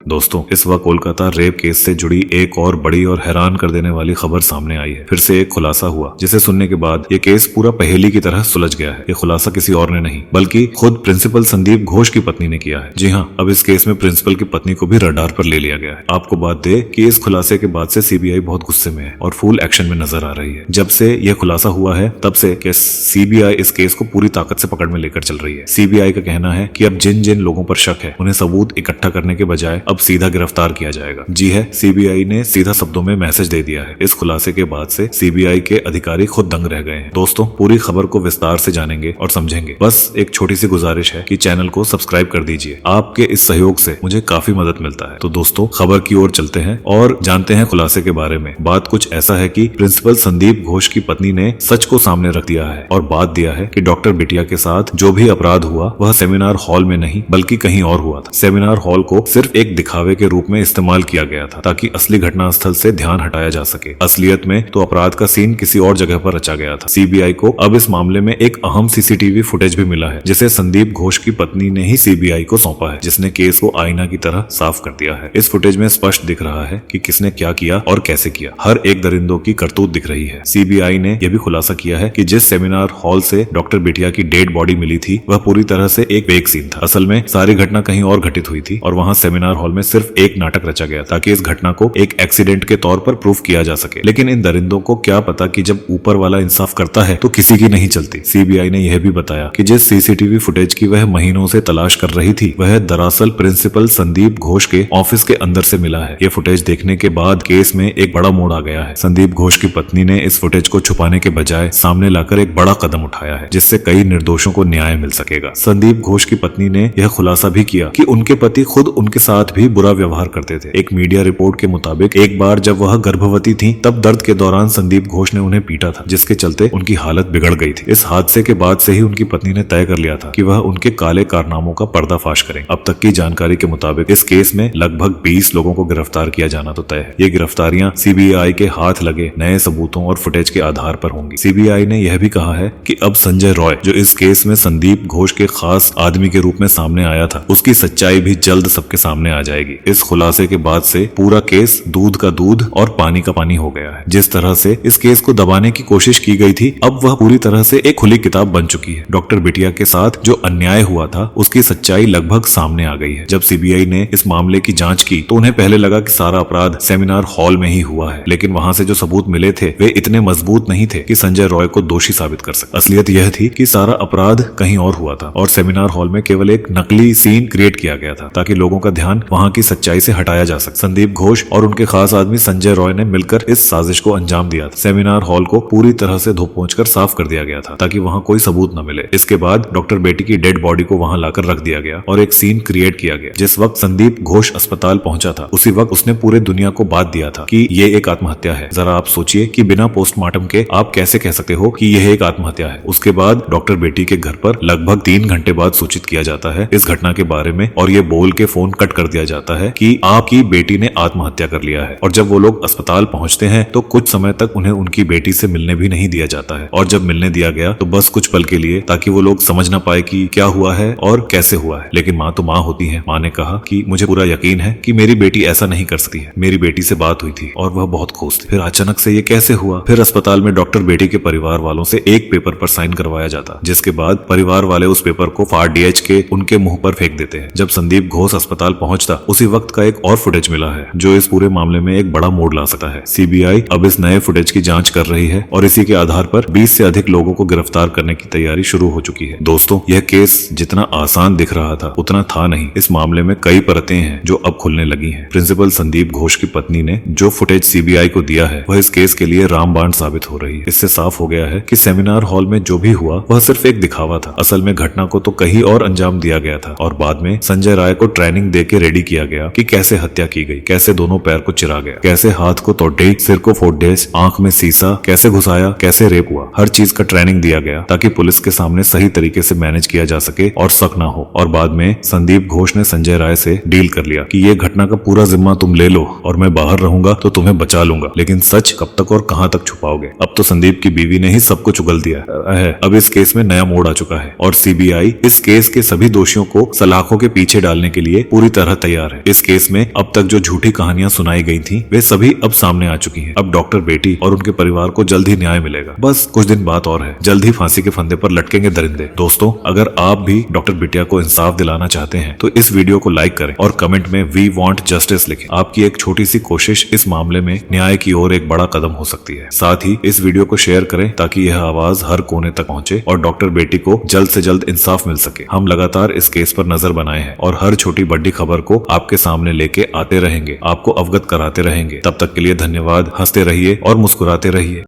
दोस्तों, इस वक्त कोलकाता रेप केस से जुड़ी एक और बड़ी और हैरान कर देने वाली खबर सामने आई है। फिर से एक खुलासा हुआ जिसे सुनने के बाद ये केस पूरा पहेली की तरह सुलझ गया है। ये खुलासा किसी और ने नहीं बल्कि खुद प्रिंसिपल संदीप घोष की पत्नी ने किया है। जी हाँ, अब इस केस में प्रिंसिपल की पत्नी को भी रडार पर ले लिया गया है। आपको बात दे कि इस खुलासे के बाद से सीबीआई बहुत गुस्से में है और फुल एक्शन में नजर आ रही है। जब से यह खुलासा हुआ है तब से सीबीआई इस केस को पूरी ताकत से पकड़ में लेकर चल रही है। सीबीआई का कहना है कि अब जिन जिन लोगों पर शक है उन्हें सबूत इकट्ठा करने के बजाय अब सीधा गिरफ्तार किया जाएगा। जी है, सीबीआई ने सीधा शब्दों में मैसेज दे दिया है। इस खुलासे के बाद से सीबीआई के अधिकारी खुद दंग रह गए हैं। दोस्तों, पूरी खबर को विस्तार से जानेंगे और समझेंगे। बस एक छोटी सी गुजारिश है कि चैनल को सब्सक्राइब कर दीजिए। आपके इस सहयोग से मुझे काफी मदद मिलता है। तो दोस्तों, खबर की ओर चलते हैं और जानते हैं खुलासे के बारे में। बात कुछ ऐसा है कि प्रिंसिपल संदीप घोष की पत्नी ने सच को सामने रख दिया है और बात दिया है कि डॉक्टर बिटिया के साथ जो भी अपराध हुआ वह सेमिनार हॉल में नहीं बल्कि कहीं और हुआ था। सेमिनार हॉल को सिर्फ एक दिखावे के रूप में इस्तेमाल किया गया था ताकि असली घटनास्थल से ध्यान हटाया जा सके। असलियत में तो अपराध का सीन किसी और जगह पर रचा गया था। सीबीआई को अब इस मामले में एक अहम सीसीटीवी फुटेज भी मिला है जिसे संदीप घोष की पत्नी ने ही सीबीआई को सौंपा है, जिसने केस को आईना की तरह साफ कर दिया है। इस फुटेज में स्पष्ट दिख रहा है कि किसने क्या किया और कैसे किया। हर एक दरिंदों की करतूत दिख रही है। सीबीआई ने यह भी खुलासा किया है कि जिस सेमिनार हॉल से डॉक्टर बिटिया की डेड बॉडी मिली थी वह पूरी तरह से एक फेक सीन था। असल में सारी घटना कहीं और घटित हुई थी और वहां सेमिनार हॉल में सिर्फ एक नाटक रचा गया ताकि इस घटना को एक एक्सीडेंट के तौर पर प्रूफ किया जा सके। लेकिन इन दरिंदों को क्या पता कि जब ऊपर वाला इंसाफ करता है तो किसी की नहीं चलती। सीबीआई ने यह भी बताया कि जिस सीसीटीवी फुटेज की वह महीनों से तलाश कर रही थी वह दरअसल प्रिंसिपल संदीप घोष के ऑफिस के अंदर से मिला है। ये फुटेज देखने के बाद केस में एक बड़ा मोड़ आ गया है। संदीप घोष की पत्नी ने इस फुटेज को छुपाने के बजाय सामने लाकर एक बड़ा कदम उठाया है जिससे कई निर्दोषों को न्याय मिल सकेगा। संदीप घोष की पत्नी ने यह खुलासा भी किया कि उनके पति खुद उनके साथ भी बुरा व्यवहार करते थे। एक मीडिया रिपोर्ट के मुताबिक एक बार जब वह गर्भवती थी तब दर्द के दौरान संदीप घोष ने उन्हें पीटा था जिसके चलते उनकी हालत बिगड़ गई थी। इस हादसे के बाद से ही उनकी पत्नी ने तय कर लिया था कि वह उनके काले कारनामों का पर्दाफाश करें। अब तक की जानकारी के मुताबिक इस केस में लगभग 20 लोगों को गिरफ्तार किया जाना तो तय है। ये गिरफ्तारियां सीबीआई के हाथ लगे नए सबूतों और फुटेज के आधार पर होंगी। सीबीआई ने यह भी कहा है कि अब संजय रॉय जो इस केस में संदीप घोष के खास आदमी के रूप में सामने आया था उसकी सच्चाई भी जल्द सबके सामने आ जाएगी। इस खुलासे के बाद से पूरा केस दूध का दूध और पानी का पानी हो गया है। जिस तरह से इस केस को दबाने की कोशिश की गई थी अब वह पूरी तरह से एक खुली किताब बन चुकी है। डॉक्टर बिटिया के साथ जो अन्याय हुआ था उसकी सच्चाई लगभग सामने आ गई है। जब सीबीआई ने इस मामले की जांच की तो उन्हें पहले लगा कि सारा अपराध सेमिनार हॉल में ही हुआ है, लेकिन वहां से जो सबूत मिले थे वे इतने मजबूत नहीं थे कि संजय रॉय को दोषी साबित कर सके। असलियत यह थी कि सारा अपराध कहीं और हुआ था और सेमिनार हॉल में केवल एक नकली सीन क्रिएट किया गया था ताकि लोगों का ध्यान वहां की सच्चाई से हटाया जा सके। संदीप घोष और उनके खास आदमी संजय रॉय ने मिलकर इस साजिश को अंजाम दिया था। सेमिनार हॉल को पूरी तरह से धो पोंछ कर साफ कर दिया गया था ताकि वहां कोई सबूत न मिले। इसके बाद डॉक्टर बेटी की डेड बॉडी को वहां लाकर रख दिया गया और एक सीन क्रिएट किया गया। जिस वक्त संदीप घोष अस्पताल पहुंचा था उसी वक्त उसने पूरे दुनिया को बात दिया था कि ये एक आत्महत्या है। जरा आप सोचिए कि बिना पोस्टमार्टम के आप कैसे कह सकते हो कि यह एक आत्महत्या है। उसके बाद डॉक्टर बेटी के घर पर लगभग 3 घंटे बाद सूचित किया जाता है इस घटना के बारे में और ये बोल के फोन कट कर दिया जाता है कि आपकी बेटी ने आत्महत्या कर लिया है। और जब वो लोग अस्पताल पहुंचते हैं तो कुछ समय तक उन्हें उनकी बेटी से मिलने भी नहीं दिया जाता है और जब मिलने दिया गया तो बस कुछ पल के लिए ताकि वो लोग समझ ना पाए कि क्या हुआ है और कैसे हुआ है। लेकिन माँ तो माँ होती है। माँ ने कहा कि मुझे पूरा यकीन है कि मेरी बेटी ऐसा नहीं कर सकती है। मेरी बेटी से बात हुई थी और वह बहुत खुश थी। फिर अचानक से ये कैसे हुआ? फिर अस्पताल में डॉक्टर बेटी के परिवार वालों से एक पेपर पर साइन करवाया जाता जिसके बाद परिवार वाले उस पेपर को फाड़ डीएच के उनके मुंह पर फेंक देते हैं। जब संदीप घोष अस्पताल पहुंचता उसी वक्त का एक और फुटेज मिला है जो इस पूरे मामले में एक बड़ा मोड़ ला सकता है। सीबीआई अब इस नए फुटेज की जांच कर रही है और इसी के आधार पर 20 से अधिक लोगों को गिरफ्तार करने की तैयारी शुरू हो चुकी है। दोस्तों, यह केस जितना आसान दिख रहा था उतना था नहीं। इस मामले में कई परतें हैं जो अब खुलने लगी हैं। प्रिंसिपल संदीप घोष की पत्नी ने जो फुटेज सीबीआई को दिया है वह इस केस के लिए रामबाण साबित हो रही है। इससे साफ हो गया है कि सेमिनार हॉल में जो भी हुआ वह सिर्फ एक दिखावा था। असल में घटना को तो कहीं और अंजाम दिया गया था और बाद में संजय राय को ट्रेनिंग देके रेडी किया गया कि कैसे हत्या की गई, कैसे दोनों पैर को चिरा गया, कैसे हाथ को तोड़े, सिर को फोड़ दे, आंख में सीसा कैसे घुसाया, कैसे रेप हुआ। हर चीज का ट्रेनिंग दिया गया ताकि पुलिस के सामने सही तरीके से मैनेज किया जा सके और शक ना हो। और बाद में संदीप घोष ने संजय राय से डील कर लिया कि ये घटना का पूरा जिम्मा तुम ले लो और मैं बाहर रहूंगा तो तुम्हें बचा लूंगा, लेकिन सच कब तक और कहां तक छुपाओगे। अब तो संदीप की बीवी ने ही सब कुछ उगल दिया है। अब इस केस में नया मोड़ आ चुका है और सीबीआई इस केस के सभी दोषियों को सलाखों के पीछे डालने के लिए पूरी तरह तैयार तैयार है। इस केस में अब तक जो झूठी कहानियां सुनाई गई थी वे सभी अब सामने आ चुकी हैं। अब डॉक्टर बेटी और उनके परिवार को जल्द ही न्याय मिलेगा। बस कुछ दिन बात और है, जल्द ही फांसी के फंदे पर लटकेंगे दरिंदे। दोस्तों, अगर आप भी डॉक्टर बिटिया को इंसाफ दिलाना चाहते हैं तो इस वीडियो को लाइक करें और कमेंट में वी वांट जस्टिस लिखें। आपकी एक छोटी सी कोशिश इस मामले में न्याय की ओर एक बड़ा कदम हो सकती है। साथ ही इस वीडियो को शेयर करें ताकि यह आवाज हर कोने तक पहुंचे और डॉक्टर बेटी को जल्द से जल्द इंसाफ मिल सके। हम लगातार इस केस पर नजर बनाए हैं और हर छोटी बड़ी खबर को आपके सामने लेके आते रहेंगे, आपको अवगत कराते रहेंगे। तब तक के लिए धन्यवाद। हंसते रहिए और मुस्कुराते रहिए।